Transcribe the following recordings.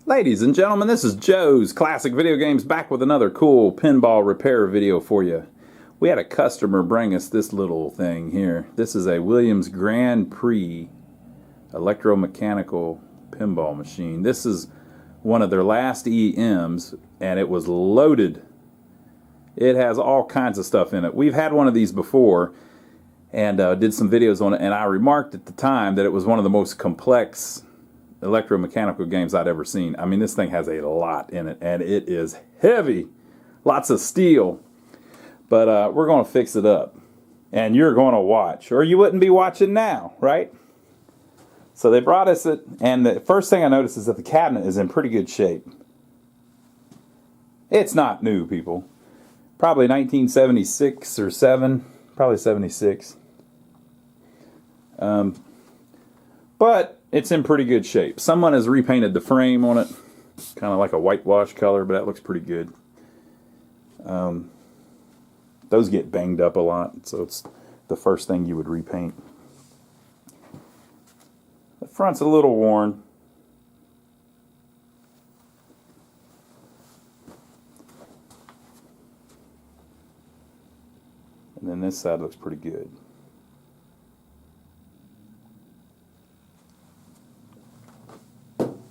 Ladies and gentlemen, this is Joe's Classic Video Games back with another cool pinball repair video for you. We had a customer bring us this little thing here. This is a Williams Grand Prix electromechanical pinball machine. This is one of their last EMs, and it was loaded. It has all kinds of stuff in it. We've had one of these before and did some videos on it, and I remarked at the time that it was one of the most complex electromechanical games I'd ever seen. I mean, this thing has a lot in it, and it is heavy. Lots of steel. But we're going to fix it up. And you're going to watch, or you wouldn't be watching now, right? So they brought us it, and the first thing I noticed is that the cabinet is in pretty good shape. It's not new, people. Probably 1976 or 7, probably 76. But it's in pretty good shape. Someone has repainted the frame on it, kind of like a whitewash color, but that looks pretty good. Those get banged up a lot, so it's the first thing you would repaint. The front's a little worn. And then this side looks pretty good.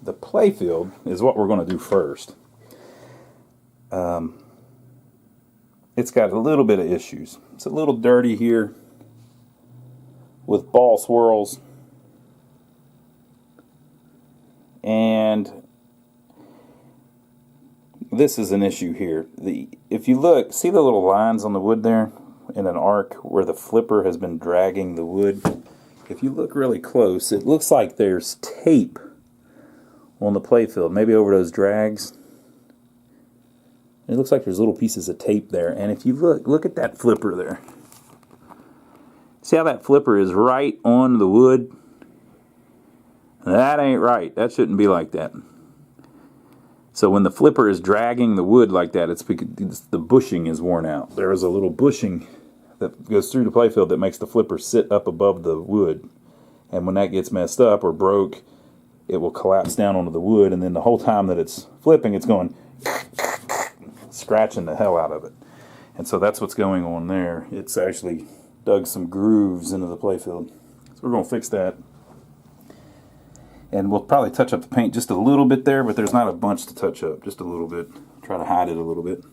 The playfield is what we're going to do first. It's got a little bit of issues. It's a little dirty here with ball swirls. And this is an issue here. If you look, see the little lines on the wood there in an arc where the flipper has been dragging the wood? If you look really close, it looks like there's tape on the playfield, maybe over those drags. It looks like there's little pieces of tape there. And if you look at that flipper there. See how that flipper is right on the wood? That ain't right. That shouldn't be like that. So when the flipper is dragging the wood like that, it's because the bushing is worn out. There is a little bushing that goes through the playfield that makes the flipper sit up above the wood. And when that gets messed up or broke, it will collapse down onto the wood, and then the whole time that it's flipping, it's going scratching the hell out of it. And so that's what's going on there. It's actually dug some grooves into the playfield. So we're going to fix that. And we'll probably touch up the paint just a little bit there, but there's not a bunch to touch up, just a little bit. Try to hide it a little bit.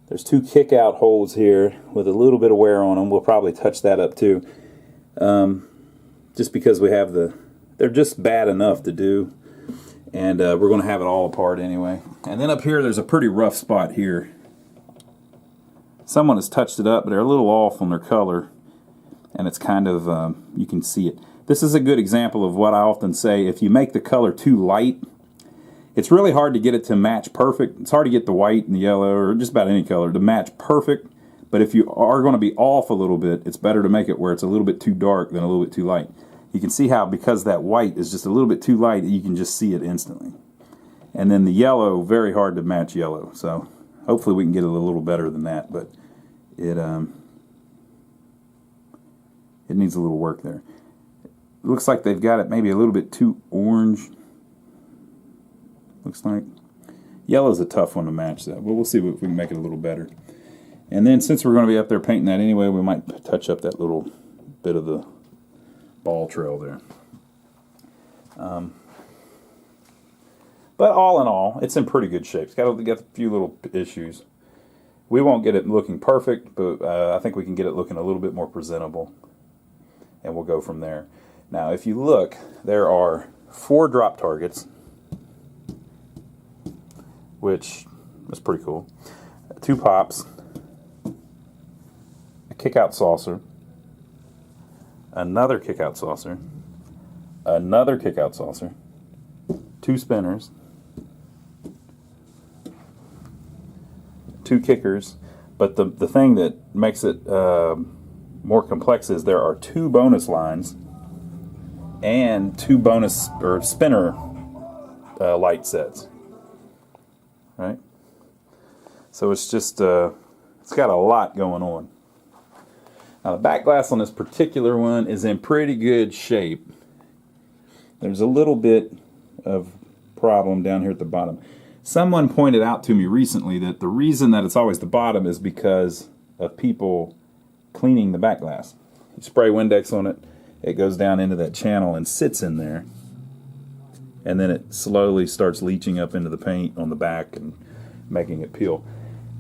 There's 2 kick-out holes here with a little bit of wear on them. We'll probably touch that up too. Just because we have they're just bad enough to do. And we're going to have it all apart anyway. And then up here, there's a pretty rough spot here. Someone has touched it up, but they're a little off on their color. And it's kind of, you can see it. This is a good example of what I often say. If you make the color too light, it's really hard to get it to match perfect. It's hard to get the white and the yellow, or just about any color, to match perfect. But if you are going to be off a little bit, it's better to make it where it's a little bit too dark than a little bit too light. You can see how, because that white is just a little bit too light, you can just see it instantly. And then the yellow, very hard to match yellow. So hopefully we can get it a little better than that, but it needs a little work there. It looks like they've got it maybe a little bit too orange. Looks like. Yellow's a tough one to match that, but we'll see if we can make it a little better. And then since we're going to be up there painting that anyway, we might touch up that little bit of the ball trail there. But all in all, it's in pretty good shape. It's got a few little issues. We won't get it looking perfect, but I think we can get it looking a little bit more presentable. And we'll go from there. Now, if you look, there are 4 drop targets, which is pretty cool. 2 pops, a kick-out saucer, another kick-out saucer, another kick-out saucer, 2 spinners, 2 kickers, but the thing that makes it more complex is there are 2 bonus lines and 2 bonus or spinner light sets, right? So it's just it's got a lot going on. Now the back glass on this particular one is in pretty good shape. There's a little bit of problem down here at the bottom. Someone pointed out to me recently that the reason that it's always the bottom is because of people cleaning the back glass. You spray Windex on it, it goes down into that channel and sits in there, and then it slowly starts leaching up into the paint on the back and making it peel.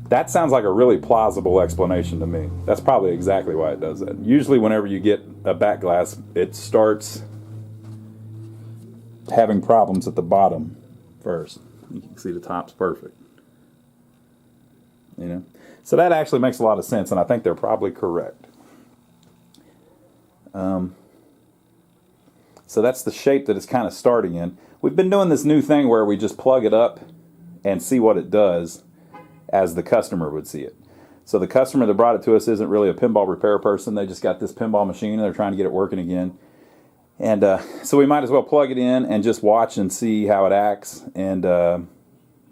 That sounds like a really plausible explanation to me. That's probably exactly why it does that. Usually whenever you get a back glass, it starts having problems at the bottom first. You can see the top's perfect. You know? So that actually makes a lot of sense, and I think they're probably correct. So that's the shape that it's kind of starting in. We've been doing this new thing where we just plug it up and see what it does as the customer would see it. So the customer that brought it to us isn't really a pinball repair person. They just got this pinball machine and they're trying to get it working again. And so we might as well plug it in and just watch and see how it acts, and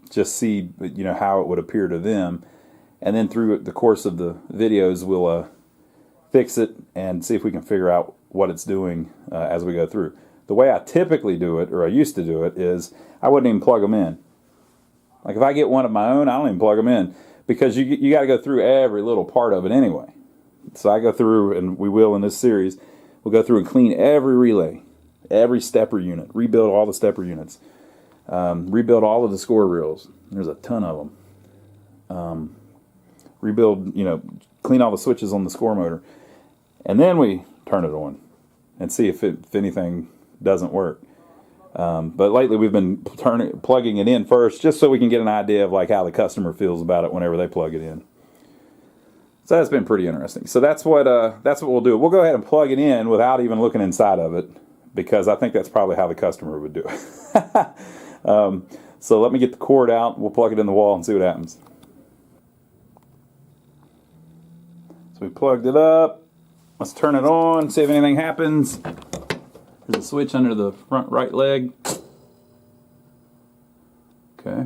just see, you know, how it would appear to them. And then through the course of the videos, we'll fix it and see if we can figure out what it's doing as we go through. The way I typically do it, or I used to do it, is I wouldn't even plug them in. Like if I get one of my own, I don't even plug them in, because you got to go through every little part of it anyway. So I go through, and we will in this series, we'll go through and clean every relay, every stepper unit, rebuild all the stepper units, rebuild all of the score reels. There's a ton of them. Rebuild, you know, clean all the switches on the score motor, and then we turn it on and see if anything doesn't work. But lately we've been plugging it in first, just so we can get an idea of like how the customer feels about it whenever they plug it in. So that's been pretty interesting. So that's what we'll do. We'll go ahead and plug it in without even looking inside of it, because I think that's probably how the customer would do it. So let me get the cord out. We'll plug it in the wall and see what happens. So we plugged it up. Let's turn it on, see if anything happens. There's a switch under the front right leg. Okay.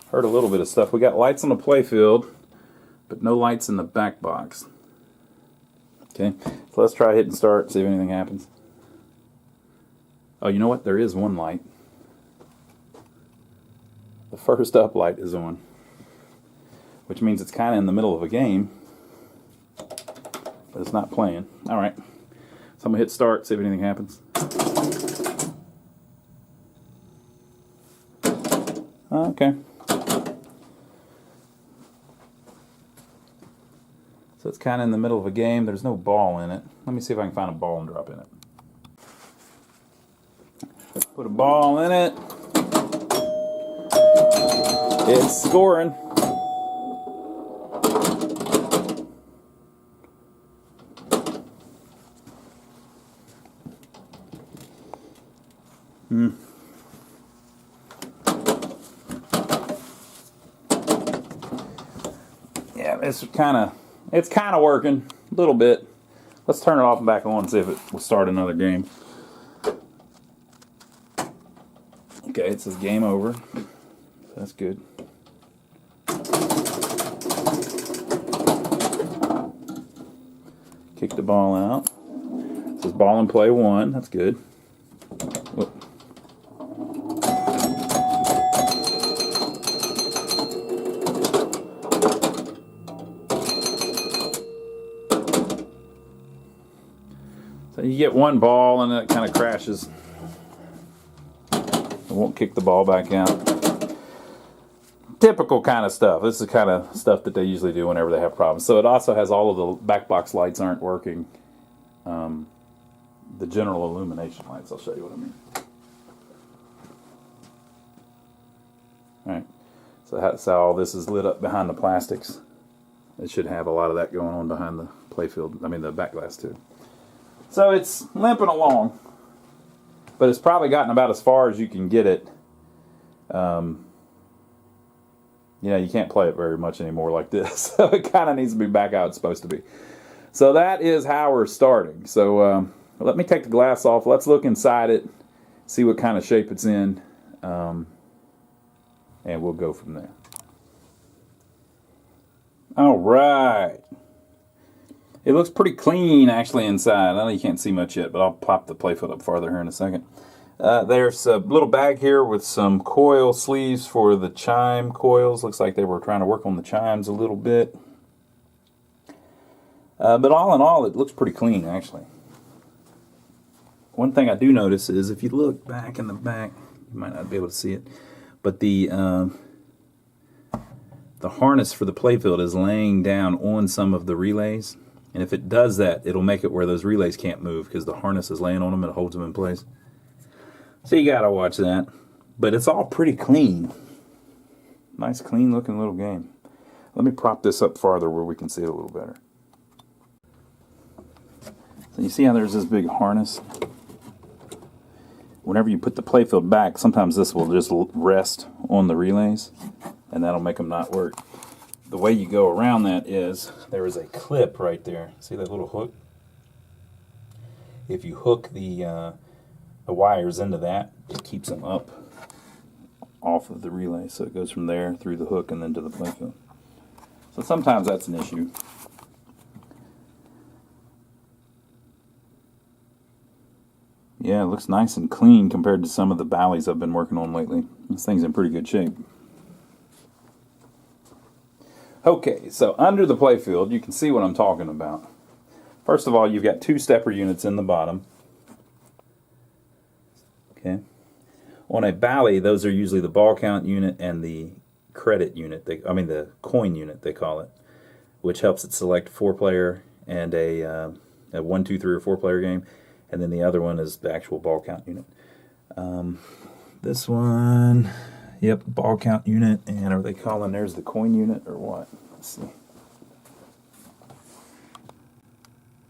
Heard a little bit of stuff. We got lights on the play field, but no lights in the back box. Okay, so let's try hit and start, see if anything happens. Oh, you know what? There is one light. The first up light is on, which means it's kind of in the middle of a game, but it's not playing. All right. So I'm going to hit start, see if anything happens. Okay. So it's kind of in the middle of a game. There's no ball in it. Let me see if I can find a ball and drop in it. Put a ball in it. It's scoring. Yeah, it's kind of working a little bit. Let's turn it off and back on and see if it will start another game. Okay, it says game over. That's good. Kick the ball out. It says ball and play 1. That's good. Whoop. So you get one ball and it kind of crashes. It won't kick the ball back out. Typical kind of stuff. This is the kind of stuff that they usually do whenever they have problems. So it also has all of the back box lights aren't working. The general illumination lights. I'll show you what I mean. All right. So that's how all this is lit up behind the plastics. It should have a lot of that going on behind the playfield. I mean the back glass too. So it's limping along, but it's probably gotten about as far as you can get it. You know, you can't play it very much anymore like this. So it kind of needs to be back how it's supposed to be. So that is how we're starting. So let me take the glass off. Let's look inside it, see what kind of shape it's in, and we'll go from there. All right. It looks pretty clean actually inside. I know you can't see much yet, but I'll pop the playfield up farther here in a second. There's a little bag here with some coil sleeves for the chime coils. Looks like they were trying to work on the chimes a little bit. But all in all, it looks pretty clean, actually. One thing I do notice is if you look back in the back, you might not be able to see it, but the harness for the playfield is laying down on some of the relays. And if it does that, it'll make it where those relays can't move because the harness is laying on them and it holds them in place. So you gotta watch that. But it's all pretty clean. Nice, clean looking little game. Let me prop this up farther where we can see it a little better. So you see how there's this big harness? Whenever you put the playfield back, sometimes this will just rest on the relays, and that'll make them not work. The way you go around that is, there is a clip right there. See that little hook? If you hook the wires into that, it keeps them up off of the relay. So it goes from there through the hook and then to the playfield. So sometimes that's an issue. Yeah, it looks nice and clean compared to some of the Bally's I've been working on lately. This thing's in pretty good shape. Okay, so under the playfield, you can see what I'm talking about. First of all, you've got two stepper units in the bottom. Okay. On a Bally, those are usually the ball count unit and the credit unit. The coin unit, they call it, which helps it select 4-player and a 1, 2, 3, or 4-player game. And then the other one is the actual ball count unit. This one, yep, ball count unit, and are they calling theirs the coin unit or what? Let's see.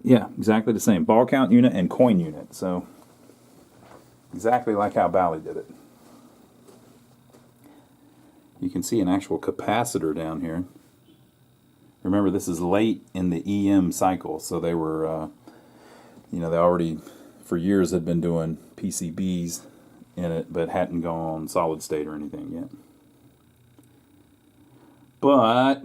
Yeah, exactly the same. Ball count unit and coin unit. So exactly like how Bally did it. You can see an actual capacitor down here. Remember, this is late in the EM cycle, so they were... they already, for years, had been doing PCBs in it, but hadn't gone solid state or anything yet. But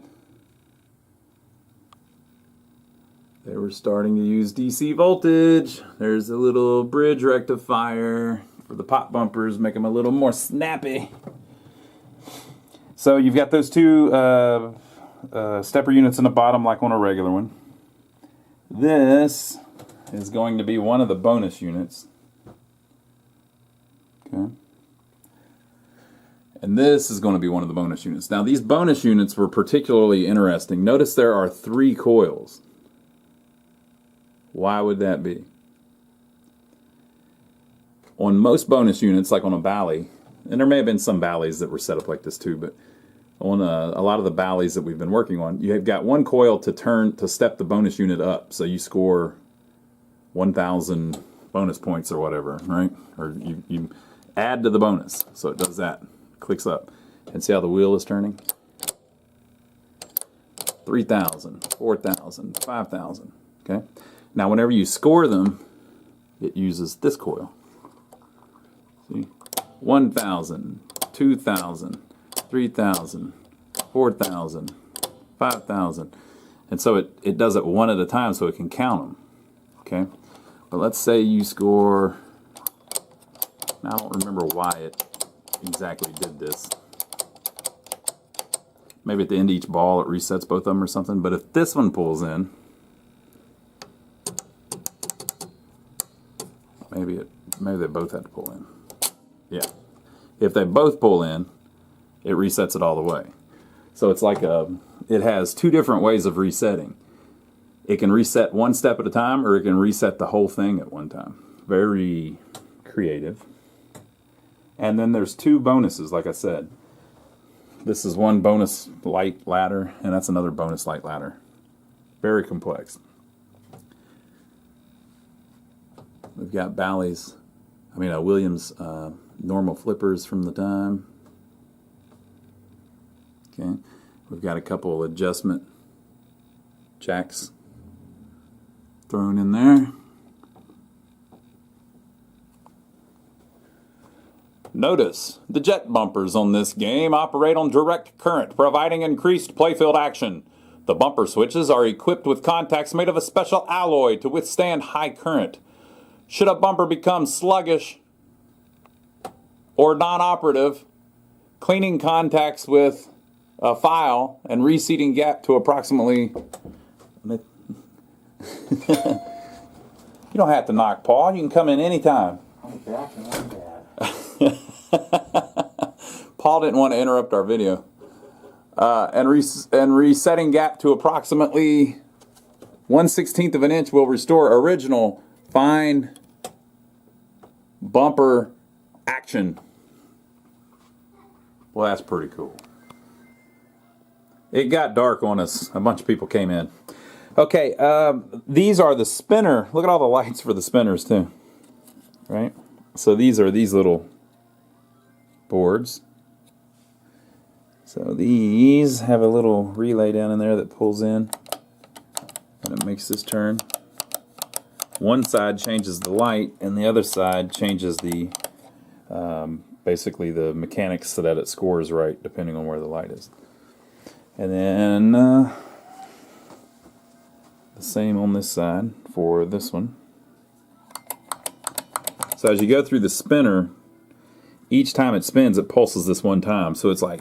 they were starting to use DC voltage. There's a little bridge rectifier for the pop bumpers, make them a little more snappy. So you've got those two stepper units in the bottom like on a regular one. This is going to be one of the bonus units. Okay. And this is going to be one of the bonus units. Now these bonus units were particularly interesting. Notice there are 3 coils. Why would that be? On most bonus units, like on a Bally, and there may have been some Ballys that were set up like this too, but on a lot of the Ballys that we've been working on, you've got one coil to step the bonus unit up, so you score 1,000 bonus points or whatever, right? Or you add to the bonus, so it does that, clicks up, and see how the wheel is turning? 3,000, 4,000, 5,000. Okay. Now, whenever you score them, it uses this coil. See, 1,000, 2,000, 3,000, 4,000, 5,000. And so it does it one at a time so it can count them. Okay? But let's say you score, now I don't remember why it exactly did this. Maybe at the end of each ball it resets both of them or something. But if this one pulls in, maybe they both had to pull in. Yeah. If they both pull in, it resets it all the way. So it's like it has 2 different ways of resetting. It can reset one step at a time, or it can reset the whole thing at one time. Very creative. And then there's 2 bonuses, like I said. This is one bonus light ladder, and that's another bonus light ladder. Very complex. We've got Williams normal flippers from the time. Okay, we've got a couple adjustment jacks thrown in there. Notice, the jet bumpers on this game operate on direct current, providing increased playfield action. The bumper switches are equipped with contacts made of a special alloy to withstand high current. Should a bumper become sluggish, or non-operative, cleaning contacts with a file and reseating gap to approximately... You don't have to knock, Paul. You can come in anytime. I'm back and I'm bad. Paul didn't want to interrupt our video. And resetting gap to approximately 1/16 of an inch will restore original fine bumper action. Well, that's pretty cool. It got dark on us. A bunch of people came in. Okay, these are the spinner. Look at all the lights for the spinners too. Right? So these are these little boards. So these have a little relay down in there that pulls in and it makes this turn. One side changes the light and the other side changes the basically the mechanics so that it scores right depending on where the light is. And then the same on this side for this one. So as you go through the spinner, each time it spins, it pulses this one time. So it's like...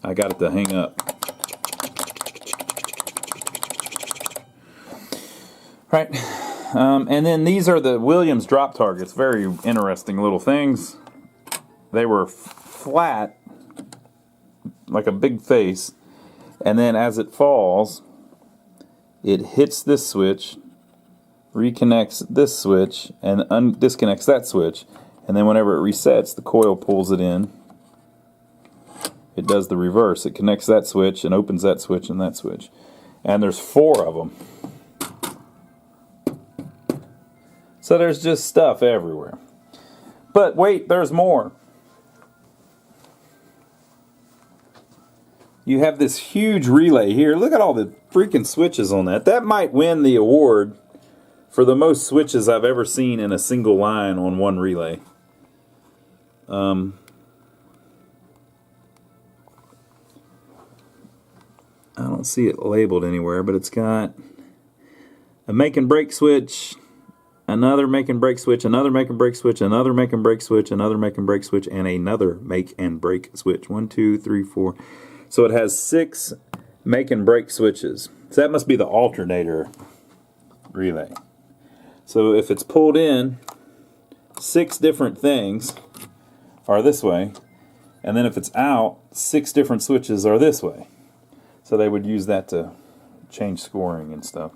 I got it to hang up. Right. And then these are the Williams drop targets. Very interesting little things. They were flat, like a big face. And then as it falls, it hits this switch, reconnects this switch, and disconnects that switch. And then whenever it resets, the coil pulls it in. It does the reverse. It connects that switch and opens that switch and that switch. And there's 4 of them. So there's just stuff everywhere. But wait, there's more. You have this huge relay here. Look at all the freaking switches on that. That might win the award for the most switches I've ever seen in a single line on one relay. I don't see it labeled anywhere, but it's got a make and break switch, another make and break switch, another make and break switch, another make and break switch, another make and break switch, and another make and break switch. 1, 2, 3, 4. So it has 6 make and break switches. So that must be the alternator relay. So if it's pulled in, 6 different things are this way, and then if it's out, 6 different switches are this way. So they would use that to change scoring and stuff.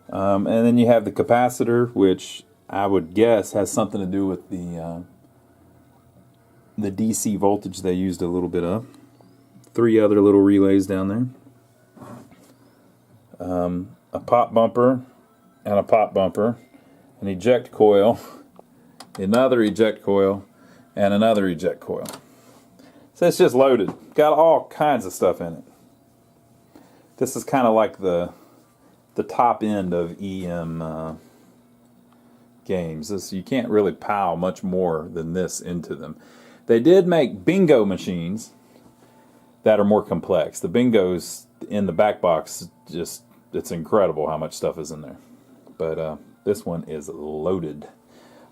And then you have the capacitor, which I would guess has something to do with the DC voltage they used a little bit of. 3 other little relays down there. A pop bumper and a pop bumper, an eject coil, another eject coil, and another eject coil. So it's just loaded. Got all kinds of stuff in it. This is kind of like the top end of EM games. You can't really pow much more than this into them. They did make bingo machines that are more complex. The bingos in the back box, just, it's incredible how much stuff is in there. But this one is loaded.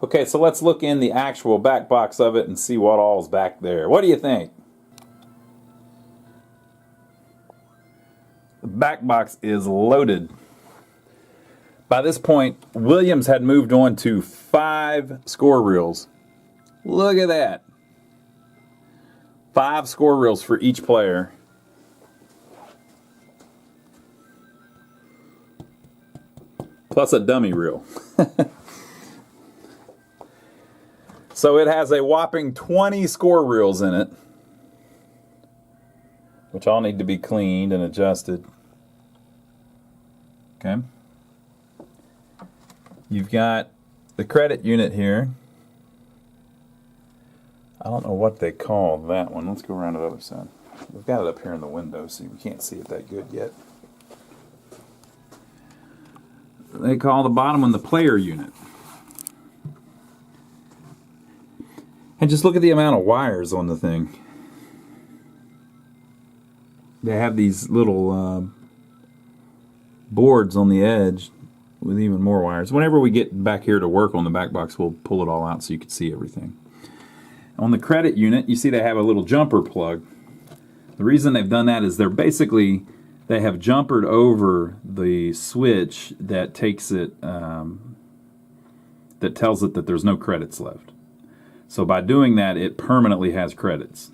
Okay, so let's look in the actual back box of it and see what all's back there. What do you think? The back box is loaded. By this point, Williams had moved on to 5 score reels. Look at that. 5 score reels for each player. Plus a dummy reel. So it has a whopping 20 score reels in it, which all need to be cleaned and adjusted. Okay. You've got the credit unit here. I don't know what they call that one. Let's go around to the other side. We've got it up here in the window, so you can't see it that good yet. They call the bottom one the player unit. And just look at the amount of wires on the thing. They have these little boards on the edge with even more wires. Whenever we get back here to work on the back box, we'll pull it all out so you can see everything. On the credit unit, you see they have a little jumper plug. The reason they've done that is they have jumpered over the switch that takes it, that tells it that there's no credits left. So by doing that, it permanently has credits.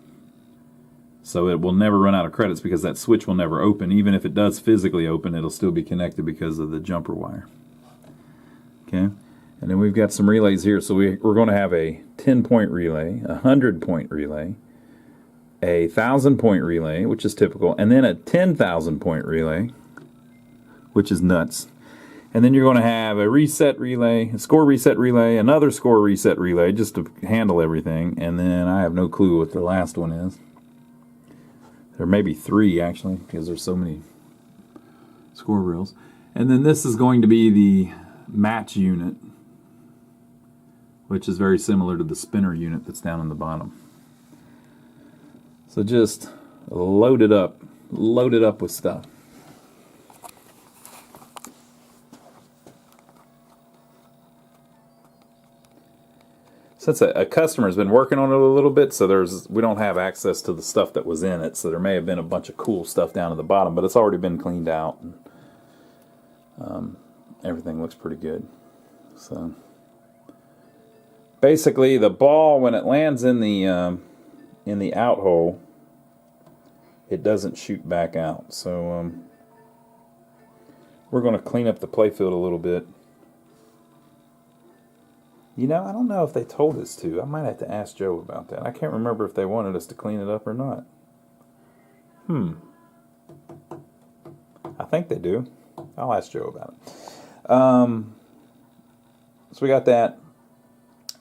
So it will never run out of credits because that switch will never open. Even if it does physically open, it'll still be connected because of the jumper wire. Okay, and then we've got some relays here. So we're going to have a 10-point relay, a 100-point relay, a 1,000-point relay, which is typical, and then a 10,000-point relay, which is nuts. And then you're going to have a reset relay, a score reset relay, another score reset relay, just to handle everything. And then I have no clue what the last one is. There may be 3, actually, because there's so many score reels. And then this is going to be the match unit, which is very similar to the spinner unit that's down on the bottom. So just load it up with stuff. Since a customer's been working on it a little bit, so we don't have access to the stuff that was in it, so there may have been a bunch of cool stuff down at the bottom, but it's already been cleaned out, and everything looks pretty good. So basically, the ball, when it lands in the out hole, it doesn't shoot back out. So we're going to clean up the playfield a little bit. You know, I don't know if they told us to. I might have to ask Joe about that. I can't remember if they wanted us to clean it up or not. I think they do. I'll ask Joe about it. So we got that.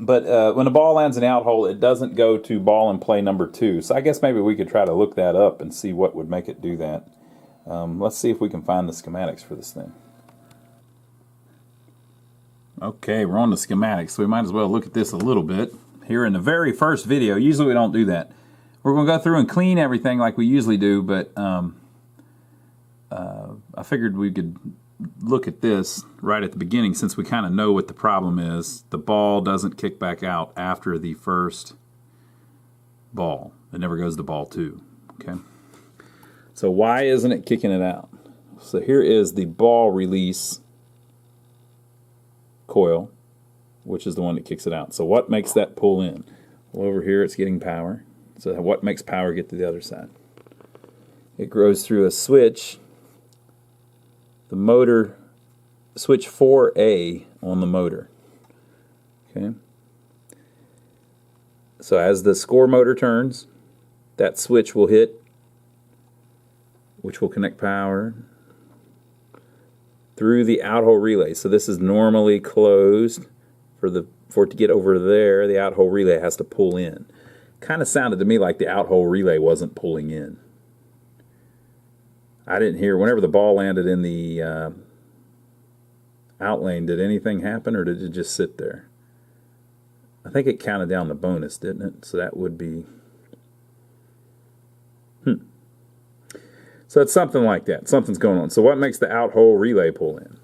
But when the ball lands in the out hole, it doesn't go to ball and play number 2. So I guess maybe we could try to look that up and see what would make it do that. Let's see if we can find the schematics for this thing. Okay, we're on the schematics, so we might as well look at this a little bit. Here in the very first video, usually we don't do that. We're going to go through and clean everything like we usually do, but I figured we could look at this right at the beginning since we kind of know what the problem is. The ball doesn't kick back out after the first ball. It never goes to ball 2. Okay. So why isn't it kicking it out? So here is the ball release coil, which is the one that kicks it out. So what makes that pull in? Well, over here it's getting power. So what makes power get to the other side? It goes through a switch, the motor, switch 4A on the motor. Okay. So as the score motor turns, that switch will hit, which will connect power through the out-hole relay. So this is normally closed. For it to get over there, the out-hole relay has to pull in. Kind of sounded to me like the out-hole relay wasn't pulling in. I didn't hear, whenever the ball landed in the out lane, did anything happen or did it just sit there? I think it counted down the bonus, didn't it? So that would be... So it's something like that. Something's going on. So what makes the out-hole relay pull in?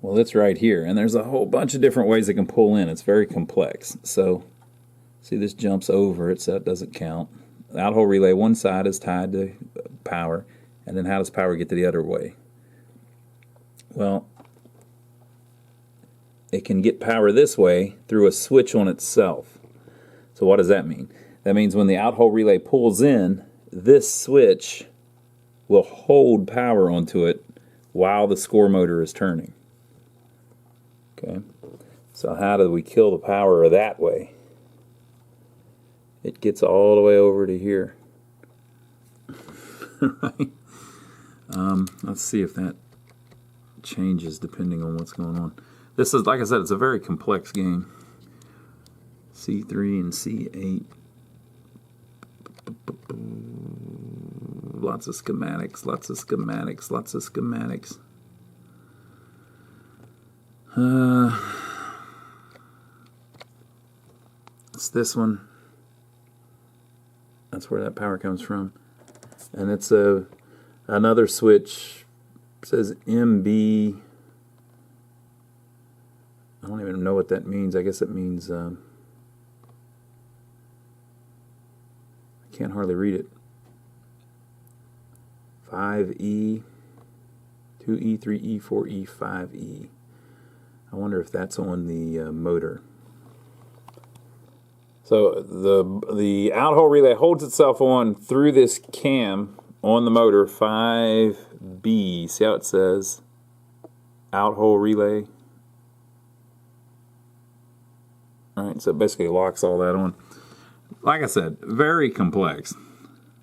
Well, it's right here. And there's a whole bunch of different ways it can pull in. It's very complex. So, see, this jumps over it, so that doesn't count. The out-hole relay, one side is tied to power. And then how does power get to the other way? Well, it can get power this way through a switch on itself. So what does that mean? That means when the out-hole relay pulls in, this switch will hold power onto it while the score motor is turning. Okay, so how do we kill the power that way? It gets all the way over to here. Right? Let's see if that changes depending on what's going on. This is, like I said, it's a very complex game. C3 and C8. Lots of schematics, lots of schematics, lots of schematics. It's this one. That's where that power comes from. And it's another switch says MB. I don't even know what that means. I guess it means, I can't hardly read it. 5E, 2E, 3E, 4E, 5E. I wonder if that's on the motor. So the out-hole relay holds itself on through this cam on the motor, 5B. See how it says out-hole relay? Alright, so it basically locks all that on. Like I said, very complex.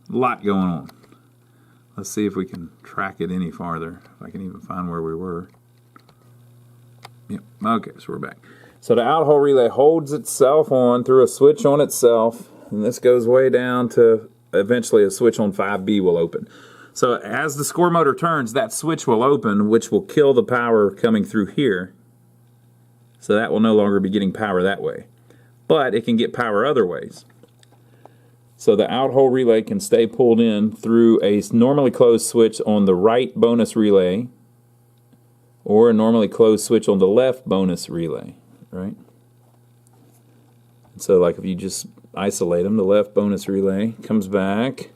A lot going on. Let's see if we can track it any farther. If I can even find where we were. Yep, okay, so we're back. So the out-hole relay holds itself on through a switch on itself, and this goes way down to eventually a switch on 5B will open. So as the score motor turns, that switch will open, which will kill the power coming through here. So that will no longer be getting power that way. But it can get power other ways. So the out-hole relay can stay pulled in through a normally closed switch on the right bonus relay, or a normally closed switch on the left bonus relay, right? So like if you just isolate them, the left bonus relay comes back,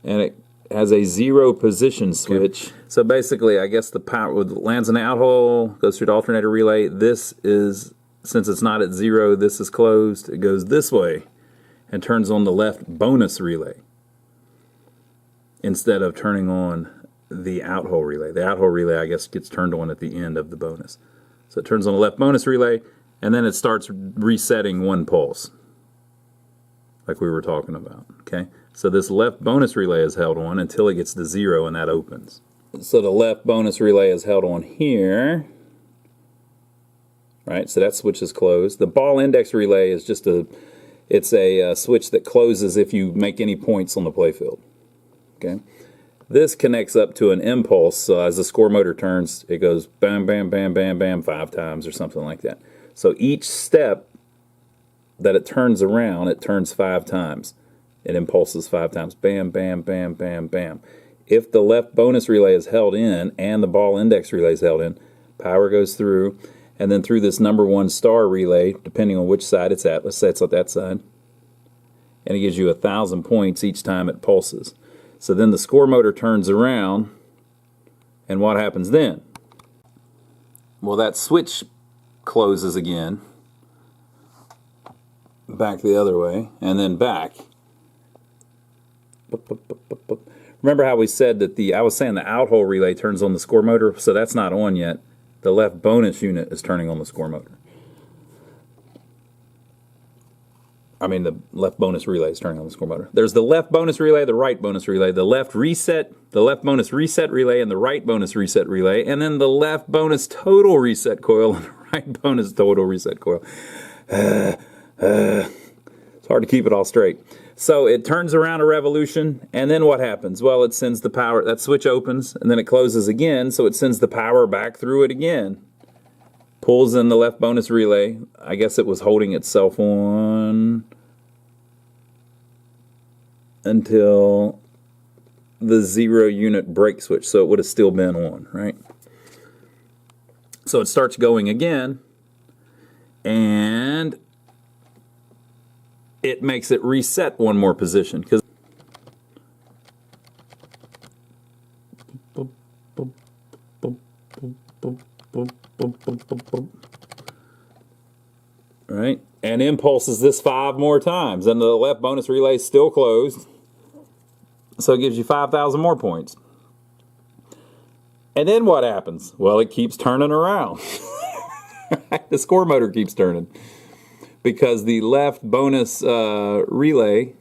and it has a 0 position switch. So basically, I guess the power lands in the out-hole, goes through the alternator relay. This is, since it's not at 0, this is closed. It goes this way and turns on the left bonus relay instead of turning on the out-hole relay. The out-hole relay, I guess, gets turned on at the end of the bonus. So it turns on the left bonus relay, and then it starts resetting one pulse, like we were talking about, okay? So this left bonus relay is held on until it gets to 0, and that opens. So the left bonus relay is held on here, right? So that switch is closed. The ball index relay is just a switch that closes if you make any points on the playfield, okay? This connects up to an impulse, so as the score motor turns, it goes bam, bam, bam, bam, bam 5 times or something like that. So each step that it turns around, it turns 5 times. It impulses 5 times. Bam, bam, bam, bam, bam. If the left bonus relay is held in and the ball index relay is held in, power goes through, and then through this number 1 star relay, depending on which side it's at. Let's say it's at that side. And it gives you 1,000 points each time it pulses. So then the score motor turns around, and what happens then? Well, that switch closes again, back the other way, and then back. Remember how we said that I was saying the out-hole relay turns on the score motor, so that's not on yet. The left bonus unit is turning on the score motor. I mean, the left bonus relay is turning on the score motor. There's the left bonus relay, the right bonus relay, the left bonus reset relay, and the right bonus reset relay, and then the left bonus total reset coil and the right bonus total reset coil. It's hard to keep it all straight. So it turns around a revolution, and then what happens? Well, it sends the power, that switch opens, and then it closes again, so it sends the power back through it again. Pulls in the left bonus relay. I guess it was holding itself on until the 0 unit break switch, so it would have still been on, right? So it starts going again, and it makes it reset one more position, because right, and impulses this 5 more times, and the left bonus relay is still closed, so it gives you 5,000 more points. And then what happens? Well, it keeps turning around. The score motor keeps turning, because the left bonus relay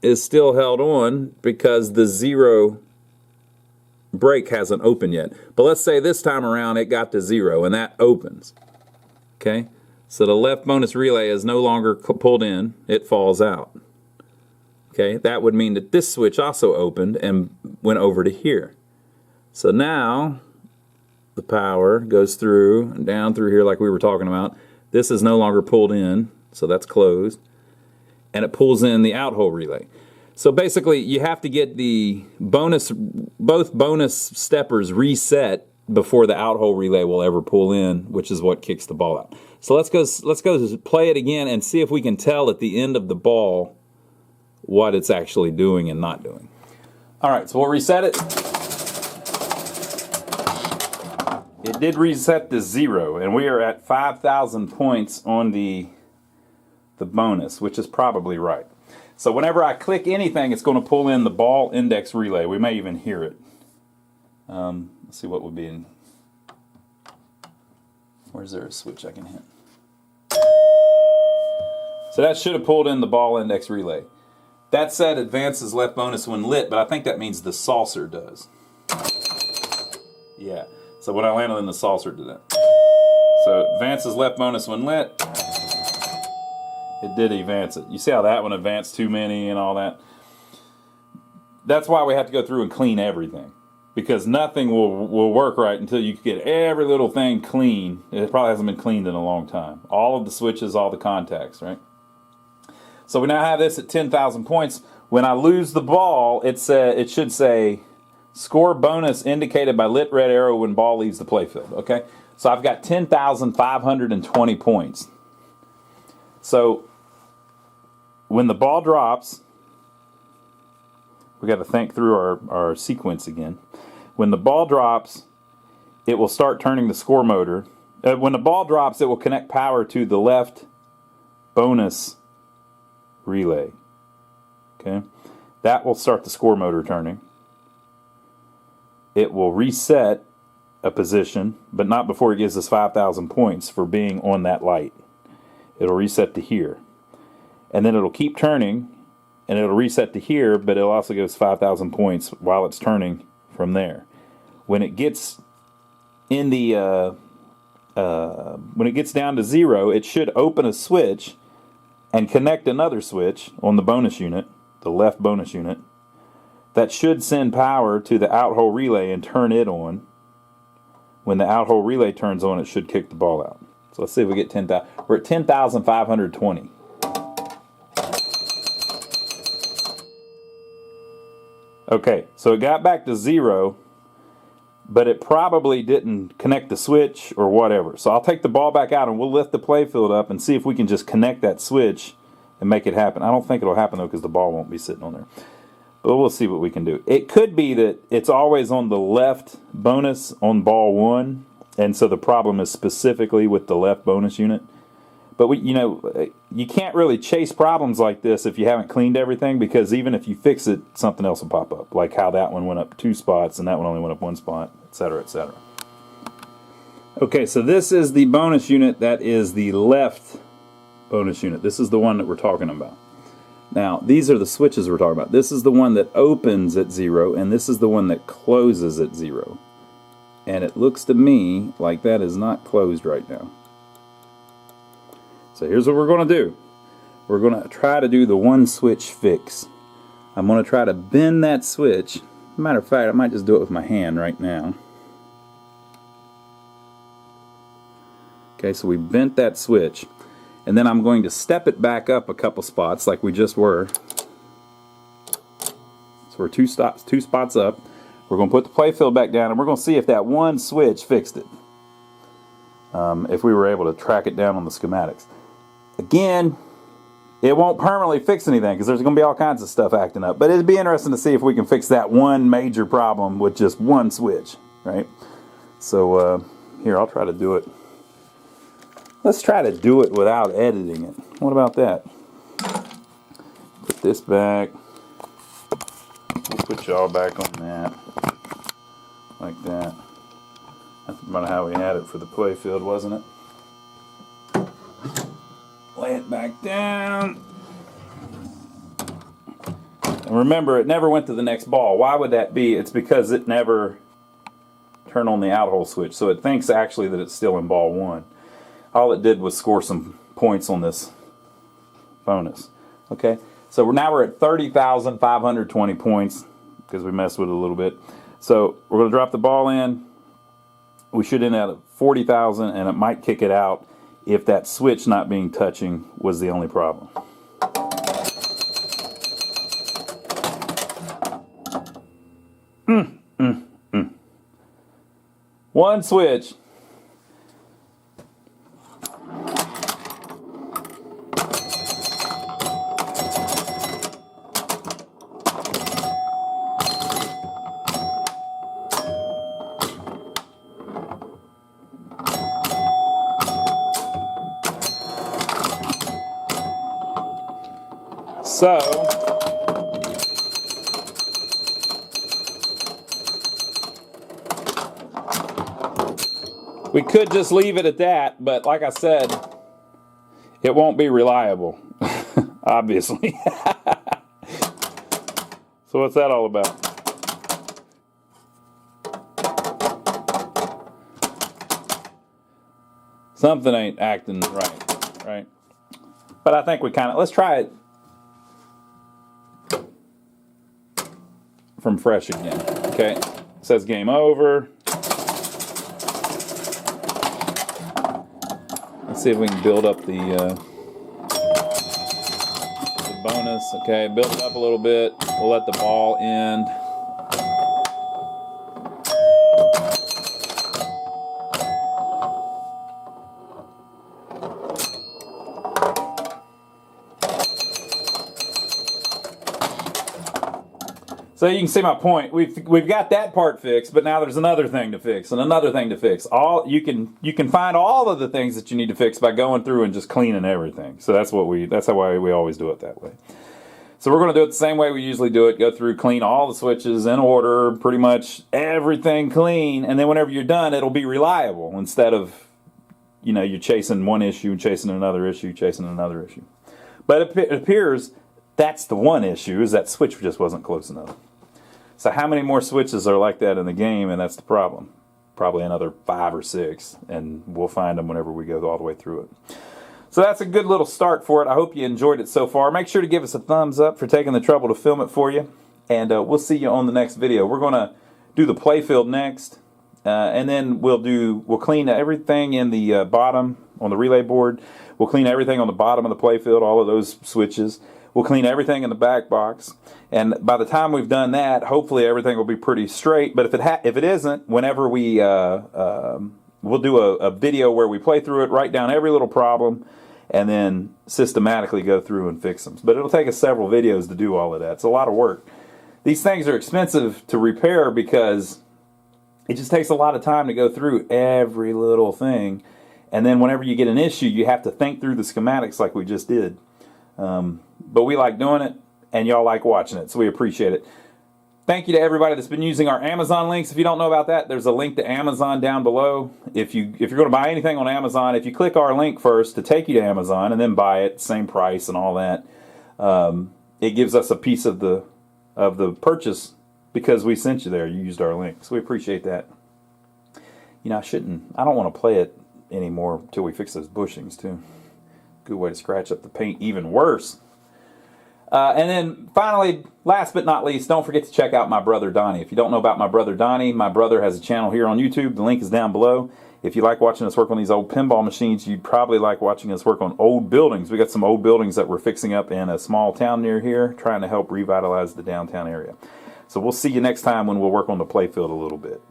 is still held on because the 0 break hasn't opened yet. But let's say this time around it got to 0 and that opens. Okay, so the left bonus relay is no longer pulled in, it falls out. Okay, that would mean that this switch also opened and went over to here. So now the power goes through and down through here like we were talking about. This is no longer pulled in, so that's closed. And it pulls in the out-hole relay. So basically, you have to get the both bonus steppers reset before the out-hole relay will ever pull in, which is what kicks the ball out. So let's go play it again and see if we can tell at the end of the ball what it's actually doing and not doing. All right, so we'll reset it. It did reset to 0, and we are at 5,000 points on the bonus, which is probably right. So whenever I click anything, it's going to pull in the ball index relay. We may even hear it. Let's see what would be in. Where's there a switch I can hit? So that should have pulled in the ball index relay. That said, advances left bonus when lit, but I think that means the saucer does. Yeah. So when I landed in the saucer did that. So advances left bonus when lit. It did advance it. You see how that one advanced too many and all that? That's why we have to go through and clean everything. Because nothing will work right until you get every little thing clean. It probably hasn't been cleaned in a long time. All of the switches, all the contacts, right? So we now have this at 10,000 points. When I lose the ball, it should say, score bonus indicated by lit red arrow when ball leaves the playfield, okay? So I've got 10,520 points. So when the ball drops, we got to think through our sequence again. When the ball drops, it will start turning the score motor. When the ball drops, it will connect power to the left bonus relay. Okay, that will start the score motor turning. It will reset a position, but not before it gives us 5,000 points for being on that light. It'll reset to here. And then it'll keep turning, and it'll reset to here, but it'll also give us 5,000 points while it's turning from there. When it gets in the when it gets down to 0, it should open a switch and connect another switch on the bonus unit, the left bonus unit, that should send power to the out-hole relay and turn it on. When the out-hole relay turns on, it should kick the ball out. So let's see if we get 10,000. We're at 10,520. Okay, so it got back to 0, but it probably didn't connect the switch or whatever. So I'll take the ball back out and we'll lift the playfield up and see if we can just connect that switch and make it happen. I don't think it'll happen though because the ball won't be sitting on there. But we'll see what we can do. It could be that it's always on the left bonus on ball 1, and so the problem is specifically with the left bonus unit. But you can't really chase problems like this if you haven't cleaned everything, because even if you fix it, something else will pop up, like how that one went up 2 spots and that one only went up 1 spot, etc., etc. Okay, so this is the bonus unit that is the left bonus unit. This is the one that we're talking about. Now, these are the switches we're talking about. This is the one that opens at 0, and this is the one that closes at 0. And it looks to me like that is not closed right now. So here's what we're going to do. We're going to try to do the one switch fix. I'm going to try to bend that switch. Matter of fact, I might just do it with my hand right now. Okay, so we bent that switch. And then I'm going to step it back up a couple spots like we just were. So we're two spots up. We're going to put the playfield back down and we're going to see if that one switch fixed it. If we were able to track it down on the schematics. Again, it won't permanently fix anything because there's going to be all kinds of stuff acting up. But it'd be interesting to see if we can fix that one major problem with just one switch, right? So here, I'll try to do it. Let's try to do it without editing it. What about that? Put this back. We'll put y'all back on that. Like that. That's about how we had it for the playfield, wasn't it? Lay it back down. And remember, it never went to the next ball. Why would that be? It's because it never turned on the out-hole switch. So it thinks actually that it's still in ball 1. All it did was score some points on this bonus. Okay, so now we're at 30,520 points because we messed with it a little bit. So we're going to drop the ball in. We should end at 40,000, and it might kick it out if that switch not being touching was the only problem. One switch. So, we could just leave it at that, but like I said, it won't be reliable, obviously. So what's that all about? Something ain't acting right? But I think we kind of, let's try it from fresh again. Okay, it says game over. Let's see if we can build up the bonus. Okay, build it up a little bit. We'll let the ball end. So you can see my point. We've got that part fixed, but now there's another thing to fix and another thing to fix. You can find all of the things that you need to fix by going through and just cleaning everything. So that's how we always do it that way. So we're going to do it the same way we usually do it. Go through, clean all the switches in order, pretty much everything clean, and then whenever you're done, it'll be reliable instead of, you're chasing one issue, chasing another issue, chasing another issue. But it appears that's the one issue, is that switch just wasn't close enough. So how many more switches are like that in the game, and that's the problem? Probably another 5 or 6, and we'll find them whenever we go all the way through it. So that's a good little start for it. I hope you enjoyed it so far. Make sure to give us a thumbs up for taking the trouble to film it for you, and we'll see you on the next video. We're going to do the playfield next, and then we'll clean everything in the bottom on the relay board. We'll clean everything on the bottom of the playfield, all of those switches. We'll clean everything in the back box, and by the time we've done that, hopefully everything will be pretty straight. But if it isn't, whenever we'll do a video where we play through it, write down every little problem, and then systematically go through and fix them. But it'll take us several videos to do all of that. It's a lot of work. These things are expensive to repair because it just takes a lot of time to go through every little thing, and then whenever you get an issue, you have to think through the schematics like we just did. But we like doing it, and y'all like watching it, so we appreciate it. Thank you to everybody that's been using our Amazon links. If you don't know about that, there's a link to Amazon down below. If you're going to buy anything on Amazon, if you click our link first to take you to Amazon and then buy it, same price and all that, it gives us a piece of the purchase because we sent you there. You used our link, so we appreciate that. I don't want to play it anymore until we fix those bushings too. Good way to scratch up the paint even worse. And then finally, last but not least, don't forget to check out my brother Donnie. If you don't know about my brother Donnie, my brother has a channel here on YouTube. The link is down below. If you like watching us work on these old pinball machines, you'd probably like watching us work on old buildings. We got some old buildings that we're fixing up in a small town near here, trying to help revitalize the downtown area. So we'll see you next time when we'll work on the playfield a little bit.